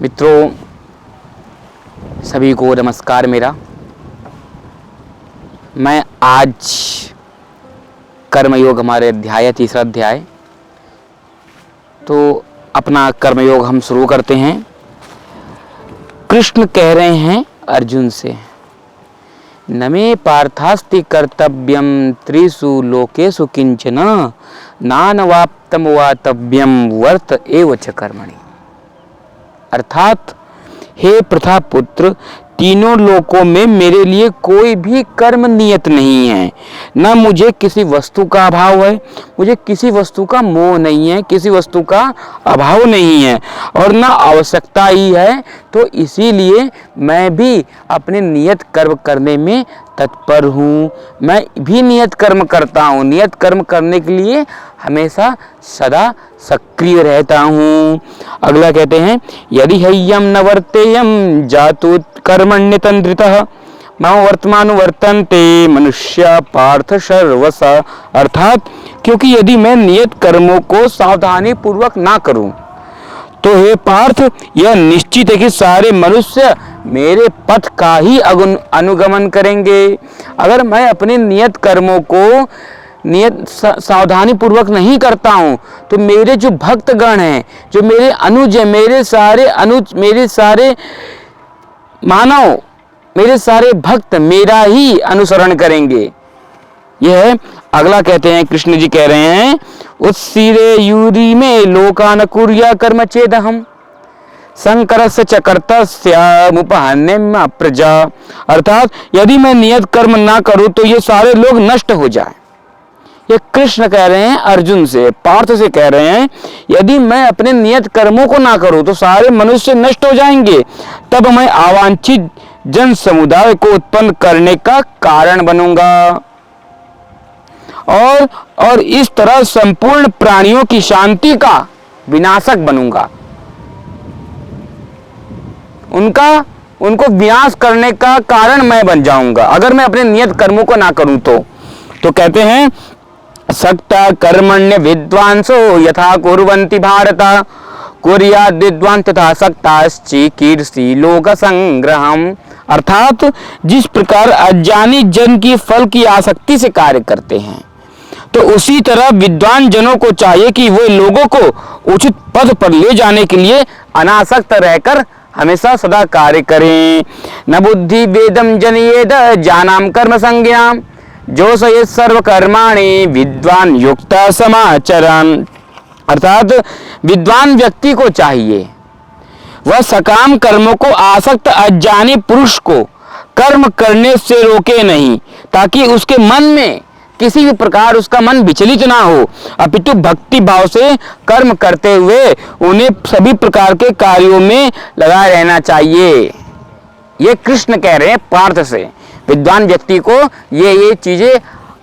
मित्रों, सभी को नमस्कार मेरा। मैं आज कर्मयोग, हमारे अध्याय तीसरा अध्याय, तो अपना कर्मयोग हम शुरू करते हैं। कृष्ण कह रहे हैं अर्जुन से, न मे पार्थास्ति कर्तव्यम त्रिषु लोकेषु किंचन नानवाप्तम वातव्यम वर्त एव च कर्मणि। अर्थात, हे प्रथा पुत्र, तीनों लोकों में मेरे लिए कोई भी कर्म नियत नहीं है। न मुझे किसी वस्तु का अभाव है, मुझे किसी वस्तु का मोह नहीं है, किसी वस्तु का अभाव नहीं है, और न आवश्यकता ही है। तो इसीलिए मैं भी अपने नियत कर्म करने में तत्पर हूँ। मैं भी नियत कर्म करता हूँ। नियत कर्म करने के लिए हमेशा सदा सक्रिय रहता हूँ। अगला कहते हैं, यदि हय्यम न वर्तेयम जातु कर्मण्यतंत्रितः मम वर्तमानु वर्तन्ते मनुष्य पार्थ सर्वसा। अर्थात, क्योंकि यदि मैं नियत कर्मों को सावधानी पूर्वक ना करूं तो हे पार्थ, यह निश्चित है कि सारे मनुष्य मेरे पथ का ही अनुगमन करेंगे। अगर मैं अपने नियत कर्मों को सावधानी पूर्वक नहीं करता हूं तो मेरे जो भक्तगण हैं, जो मेरे अनुज हैं, मेरे सारे मानव, मेरे सारे भक्त मेरा ही अनुसरण करेंगे। यह है। अगला कहते हैं, कृष्ण जी कह रहे हैं, उत्सीरे यूरी में लोकान कुर्या कर्म चेदहम संकरस्य च कर्तस्यामुपहन्यम प्रजा। अर्थात, यदि मैं नियत कर्म ना करूं तो ये सारे लोग नष्ट हो जाएं। ये कृष्ण कह रहे हैं अर्जुन से, पार्थ से कह रहे हैं, यदि मैं अपने नियत कर्मों को ना करूं तो सारे मनुष्य नष्ट हो जाएंगे। तब मैं अवांछित जन समुदाय को उत्पन्न करने का कारण बनूंगा और इस तरह संपूर्ण प्राणियों की शांति का विनाशक बनूंगा। उनको विनाश करने का कारण मैं बन जाऊंगा अगर मैं अपने नियत कर्मों को ना करूं तो कहते हैं, सक्ता कर्मण्य विद्वांसो यथा कुर्वन्ति भारत कुर्याद् विद्वान् तथा सक्ताश्चि कीर्षि लोक संग्रहम्। अर्थात, जिस प्रकार अज्ञानी जन की फल की आसक्ति से कार्य करते हैं, तो उसी तरह विद्वान जनों को चाहिए कि वे लोगों को उचित पद पर ले जाने के लिए अनासक्त रहकर हमेशा सदा कार्य करें। न बुद्धि वेदम जनयेद जानाम कर्म संज्ञाम जो सये सर्व कर्माणि विद्वान युक्ता समाचरन्। अर्थात, विद्वान व्यक्ति को चाहिए वह सकाम कर्मों को आसक्त अज्ञानी पुरुष को कर्म करने से रोके नहीं, ताकि उसके मन में किसी भी प्रकार उसका मन विचलित ना हो, अपितु भक्ति भाव से कर्म करते हुए उन्हें सभी प्रकार के कार्यों में लगा रहना चाहिए। ये कृष्ण कह रहे हैं पार्थ से, विद्वान व्यक्ति को ये चीजें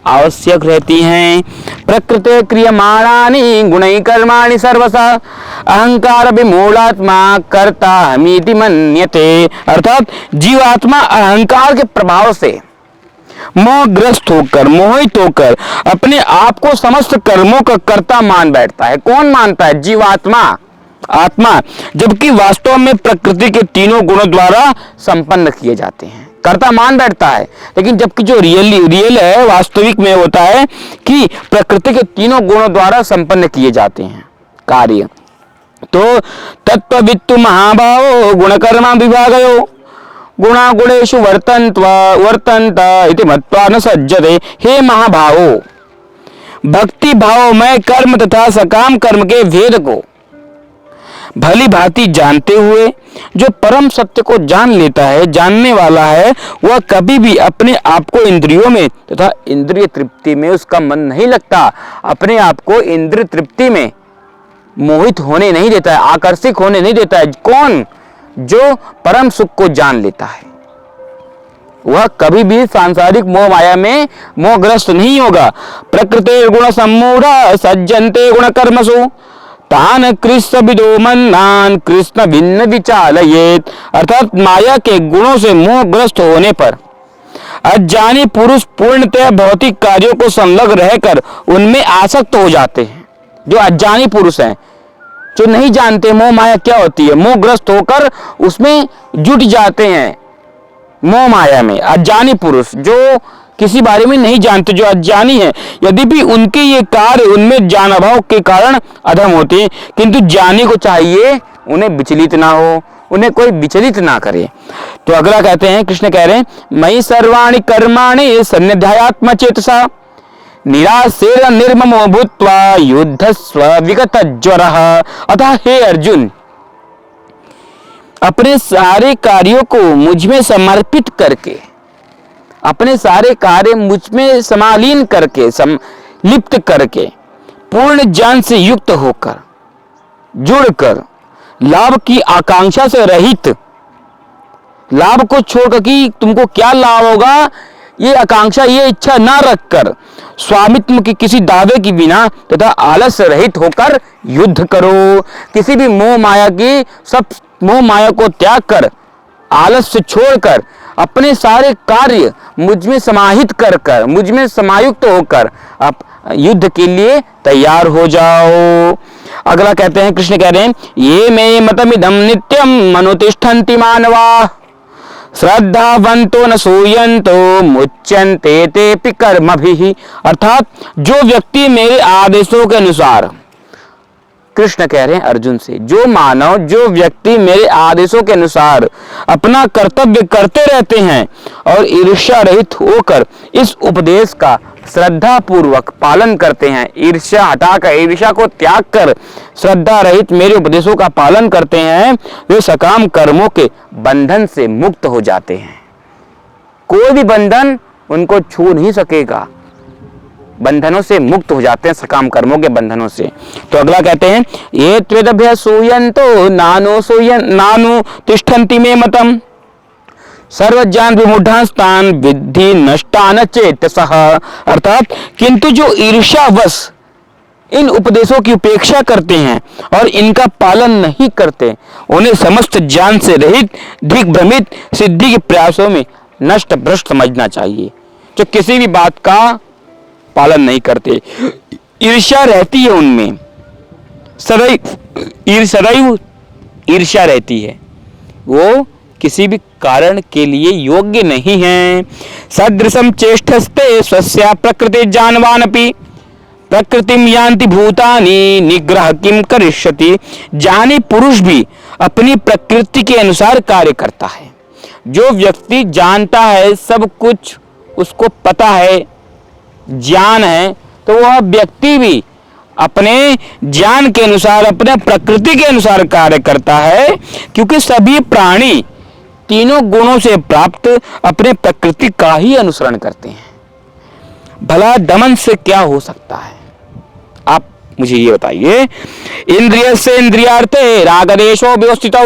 आवश्यक रहती हैं। प्रकृते क्रियमाणानि गुणैः कर्माणि सर्वशः अहंकार विमूढ़ात्मा कर्ता हमीति मन्यते। अर्थात, जीवात्मा अहंकार के प्रभाव से मोहग्रस्त होकर, मोहित होकर अपने आप को समस्त कर्मों का कर्ता मान बैठता है। कौन मानता है? जीवात्मा, आत्मा। जबकि वास्तव में प्रकृति के तीनों गुणों द्वारा संपन्न किए जाते हैं, कर्ता मान बैठता है। लेकिन जबकि जो रियल है, वास्तविक में होता है कि प्रकृति के तीनों गुणों द्वारा संपन्न किए जाते हैं कार्य। तो तत्त्ववित्तु महाभावो गुणकर्मा विभागयो गुणा गुणेषु वर्तन्त इति मत्वा न सज्जते। हे महाभावो, भक्ति भाव में कर्म तथा सकाम कर्म के भेद को भली भांति जानते हुए जो परम सत्य को जान लेता है, जानने वाला है, वह कभी भी अपने आप को इंद्रियों में तथा इंद्रिय तृप्ति में उसका मन नहीं लगता। अपने आप को इंद्रिय तृप्ति में मोहित होने नहीं देता है, आकर्षित होने नहीं देता है। कौन? जो परम सुख को जान लेता है, वह कभी भी सांसारिक मोह माया में मोहग्रस्त नहीं होगा। प्रकृते गुण सम्मूढ़ा सज्जन्ते गुण कर्मसु तान कृष्ण विदो मन्नान कृष्ण भिन्न विचालयेत। अर्थात, माया के गुणों से मोहग्रस्त होने पर अज्ञानी पुरुष पूर्णतः भौतिक कार्यों को संलग्न रहकर उनमें आसक्त हो जाते हैं। जो अज्ञानी पुरुष हैं, जो नहीं जानते मोह माया क्या होती है, मोहग्रस्त होकर उसमें जुट जाते हैं मोह माया में। अज्ञानी पुरुष जो किसी बारे में नहीं जानते, जो अज्ञानी है, यदि भी उनके ये कार्य उनमें ज्ञान अभाव के कारण अधम होते हैं, किंतु ज्ञानी को चाहिए उन्हें विचलित ना हो, उन्हें कोई विचलित ना करे। तो अगला कहते हैं, कृष्ण कह रहे हैं, मयि सर्वाणि कर्माणि सन्निध्यात्म चेतसा निरासेर निर्ममो भूत्वा युद्धस्व विगत ज्वरः। अतः हे अर्जुन, अपने सारे कार्यों को मुझ में समर्पित करके, अपने सारे कार्य मुझ में समालीन करके, लिप्त करके, पूर्ण ज्ञान से युक्त होकर, जुड़कर, लाभ की आकांक्षा से रहित, लाभ को छोड़कर कि तुमको क्या लाभ होगा ये आकांक्षा, ये इच्छा ना रखकर, स्वामित्व की किसी दावे की बिना तथा आलस्य रहित होकर युद्ध करो। किसी भी मोह माया की, सब मोह माया को त्याग कर, आलस्य छोड़कर, अपने सारे कार्य मुझ में समाहित कर, मुझ में समायुक्त होकर आप युद्ध के लिए तैयार हो जाओ। अगला कहते हैं, कृष्ण कह रहे हैं, ये मे मतमिदं नित्यं मनुतिष्ठन्ति मानवा श्रद्धावंतो न सूयन्तो मुच्यन्ते तेऽपि कर्मभिः। अर्थात जो व्यक्ति मेरे आदेशों के अनुसार, कृष्ण कह रहे हैं अर्जुन से, जो मानव, जो व्यक्ति मेरे आदेशों के अनुसार अपना कर्तव्य करते रहते हैं और ईर्ष्या रहित होकर इस उपदेश का श्रद्धा पूर्वक पालन करते हैं, ईर्ष्या हटाकर, ईर्ष्या को त्याग कर श्रद्धा रहित मेरे उपदेशों का पालन करते हैं, वे सकाम कर्मों के बंधन से मुक्त हो जाते हैं। कोई भी बंधन उनको छू नहीं सकेगा, बंधनों से मुक्त हो जाते हैं, सकाम कर्मों के बंधनों से। तो अगला कहते हैं, ये त्वेदभ्य सूयन्तो नानु तिष्ठन्ति मे मतम सर्वज्ञान विमूढ़ास्तान विद्धि नष्टान चेतसः। अर्थात किंतु जो ईर्ष्यावश इन उपदेशों की उपेक्षा करते हैं और इनका पालन नहीं करते, उन्हें समस्त ज्ञान से रहित, दिग्भ्रमित, सिद्धि के प्रयासों में नष्ट भ्रष्ट समझना चाहिए। जो किसी भी बात का पालन नहीं करते, ईर्ष्या रहती है उनमें, सदैव ईर्ष्या रहती है, वो किसी भी कारण के लिए योग्य नहीं है। सदृशम चेष्टस्ते स्वस्या प्रकृति जानवानपि प्रकृतिम यान्ति भूतानि निग्रह किम करिष्यति। ज्ञानी पुरुष भी अपनी प्रकृति के अनुसार कार्य करता है। जो व्यक्ति जानता है, सब कुछ उसको पता है, ज्ञान है, तो वह व्यक्ति भी अपने ज्ञान के अनुसार, अपने प्रकृति के अनुसार कार्य करता है, क्योंकि सभी प्राणी तीनों गुणों से प्राप्त अपने प्रकृति का ही अनुसरण करते हैं। भला दमन से क्या हो सकता है, आप मुझे ये बताइए। इंद्रिय से इंद्रियार्थे रागदेशो व्यवस्थितौ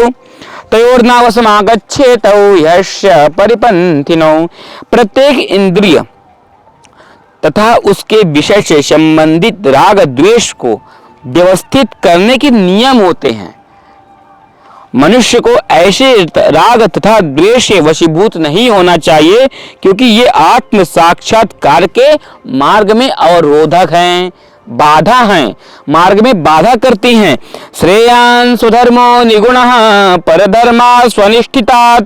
तयोर्नावसमागच्छेतौ यस्य परिपन्थिनौ। प्रत्येक इंद्रिय तथा उसके विषय से संबंधित राग द्वेष को व्यवस्थित करने के नियम होते हैं। मनुष्य को ऐसे राग तथा द्वेष से वशीभूत नहीं होना चाहिए, क्योंकि ये आत्म साक्षात्कार के मार्ग में अवरोधक हैं, बाधा हैं, मार्ग में बाधा करती हैं। श्रेयान् स्वधर्मो निगुणः परधर्मा स्वनिष्ठितात्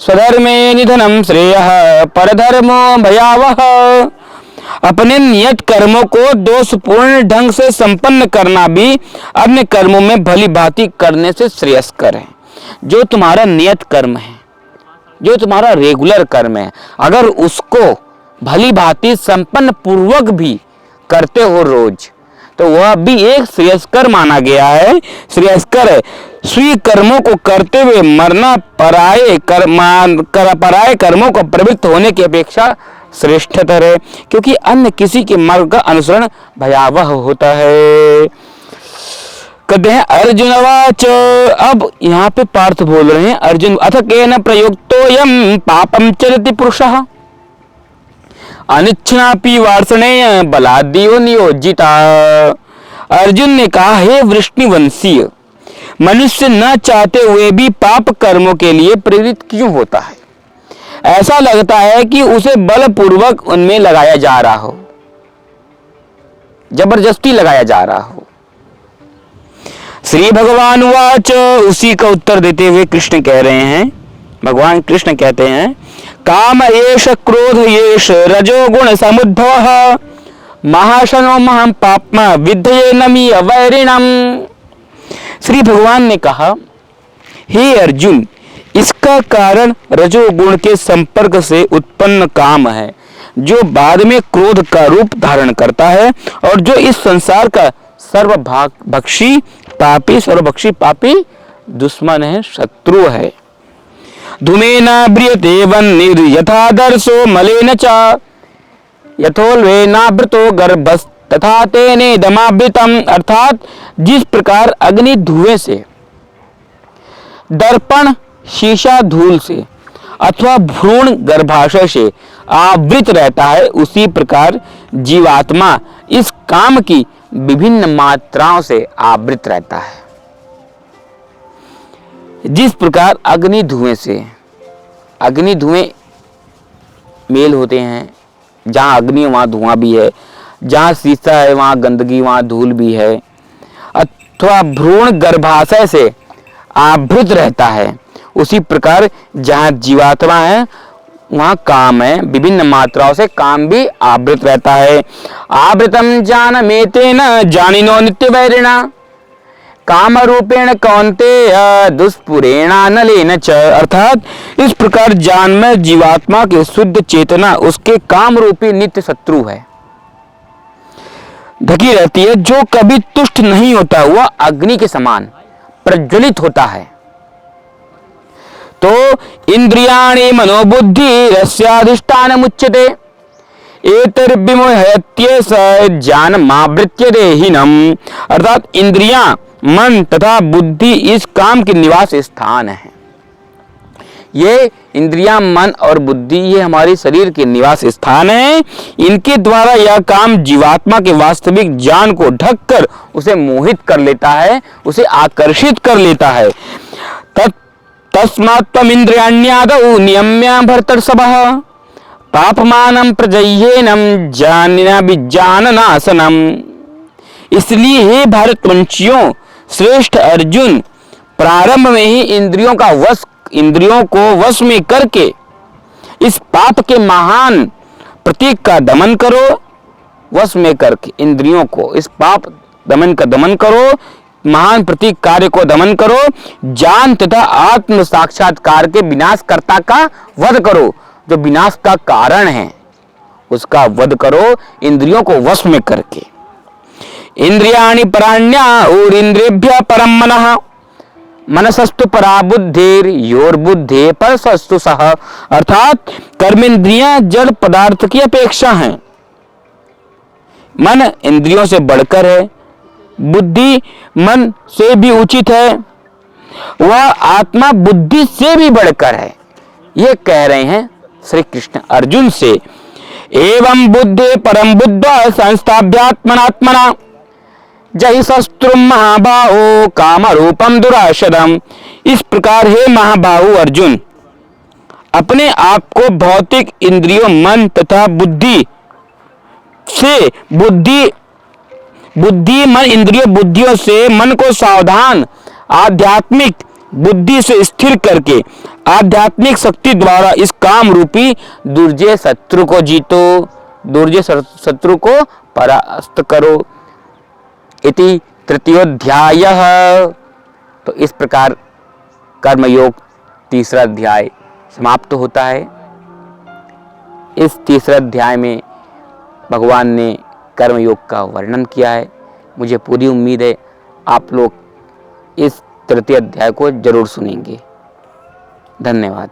स्वधर्मे निधनम श्रेयः परधर्मो भयावह। अपने नियत कर्मों को दोषपूर्ण ढंग से संपन्न करना भी अन्य कर्मों में भली भांति करने से श्रेयस्कर है। जो तुम्हारा नियत कर्म है, जो तुम्हारा रेगुलर कर्म है, अगर उसको भली भांति संपन्न पूर्वक भी करते हो रोज, तो वह भी एक श्रेयस्कर माना गया है, श्रेयस्कर है। स्वी कर्मों को करते हुए मरना पराये कर्मों को प्रवृत्त होने की अपेक्षा श्रेष्ठतर है, क्योंकि अन्य किसी के मार्ग का अनुसरण भयावह होता है। कहते हैं अर्जुनवाच, अब यहाँ पे पार्थ बोल रहे हैं, अर्जुन, अथ केन प्रयुक्तोऽयं पापं चरति पुरुषः अनिच्छनापि वार्ष्णेय बलाद्यो नियोजिता। अर्जुन ने कहा, हे वृष्णिवंशीय, मनुष्य न चाहते हुए भी पाप कर्मों के लिए प्रेरित क्यों होता है? ऐसा लगता है कि उसे बलपूर्वक उनमें लगाया जा रहा हो, जबरदस्ती लगाया जा रहा हो। श्री भगवान वाच, उसी का उत्तर देते हुए कृष्ण कह रहे हैं, भगवान कृष्ण कहते हैं, काम एष क्रोध एष रजोगुण समुद्भवः महाशनो महं पाप्मा विद्धये नमी अवैरिणम। श्री भगवान ने कहा, हे अर्जुन, इसका कारण रजोगुण के संपर्क से उत्पन्न काम है, जो बाद में क्रोध का रूप धारण करता है और जो इस संसार का सर्वभक्षी पापी दुश्मन है, शत्रु है। धूमेन ब्रियते वह्निर् यथा दर्शो मलेन च यथोल्बेनावृतो गर्भस् तथा तेनेदमावृतम्। अर्थात जिस प्रकार अग्नि धुएं से, दर्पण शीशा धूल से अथवा भ्रूण गर्भाशय से आवृत रहता है, उसी प्रकार जीवात्मा इस काम की विभिन्न मात्राओं से आवृत रहता है। जिस प्रकार अग्नि धुएं मेल होते हैं, जहां अग्नि वहां धुआं भी है, जहां शीशा है वहां गंदगी वहां धूल भी है, अथवा भ्रूण गर्भाशय से आवृत रहता है, उसी प्रकार जहां जीवात्मा है वहां काम है, विभिन्न मात्राओं से काम भी आवृत रहता है। आवृतम जानमेतेन जानिनो नित्य वैरिणा काम रूपेण कौन्तेय दुष्पुरेणानलेन च। अर्थात इस प्रकार जान में जीवात्मा की शुद्ध चेतना उसके काम रूपी नित्य शत्रु है, ढकी रहती है, जो कभी तुष्ट नहीं होता, वह अग्नि के समान प्रज्वलित होता है। तो इंद्रियाणि मनोबुद्धि रस्याधिष्ठान मुच्यते एतर्विमोहत्ये स ज्ञानमावृत्य देहिनम। अर्थात इंद्रियां, मन तथा बुद्धि इस काम के निवास स्थान है। ये इंद्रियां, मन और बुद्धि ये हमारे शरीर के निवास स्थान है। इनके द्वारा यह काम जीवात्मा के वास्तविक ज्ञान को ढककर उसे मोहित कर लेता है, उसे आकर्षित कर लेता है। तस्मात् त्वमिन्द्रियाण्यादौ नियम्य भर्तर्षभः पापमानं प्रजह्येनं ज्ञानाभिज्ञाननाशनम्। इसलिए हे भारतवंशियों, श्रेष्ठ अर्जुन, प्रारंभ में ही इंद्रियों को वश में करके इस पाप के महान प्रतीक का दमन करो। वश में करके इंद्रियों को इस पाप दमन करो, महान प्रतीक कार्य को दमन करो, ज्ञान तथा आत्म साक्षात्कार के विनाशकर्ता का वध करो, जो विनाश का कारण है उसका वध करो इंद्रियों को वश में करके। इंद्रियाणि पराण्या और इंद्रियभ्य परम मनः मनसस्तु परा बुद्धिर योर बुद्धि परसस्तु सह। अर्थात कर्मेंद्रियां जड़ पदार्थ की अपेक्षा हैं, मन इंद्रियों से बढ़कर है, बुद्धि मन से भी उचित है, वह आत्मा बुद्धि से भी बढ़कर है। ये कह रहे हैं श्री कृष्ण अर्जुन से। एवं बुद्धि परम बुद्ध संस्थाभ्यात्मनात्मना जहि शस्त्रुम महाबाहो काम रूपम दुराशरम। इस प्रकार हे महाबाहु अर्जुन, अपने आप को भौतिक इंद्रियों, मन तथा बुद्धि से बुद्धि मन इंद्रियों बुद्धियों से मन को सावधान आध्यात्मिक बुद्धि से स्थिर करके आध्यात्मिक शक्ति द्वारा इस काम रूपी दुर्जय शत्रु को जीतो, दुर्जय शत्रु को परास्त करो। इति तृतीयोध्यायः। तो इस प्रकार कर्मयोग तीसरा अध्याय समाप्त होता है। इस तीसरे अध्याय में भगवान ने कर्मयोग का वर्णन किया है। मुझे पूरी उम्मीद है आप लोग इस तृतीय अध्याय को जरूर सुनेंगे। धन्यवाद।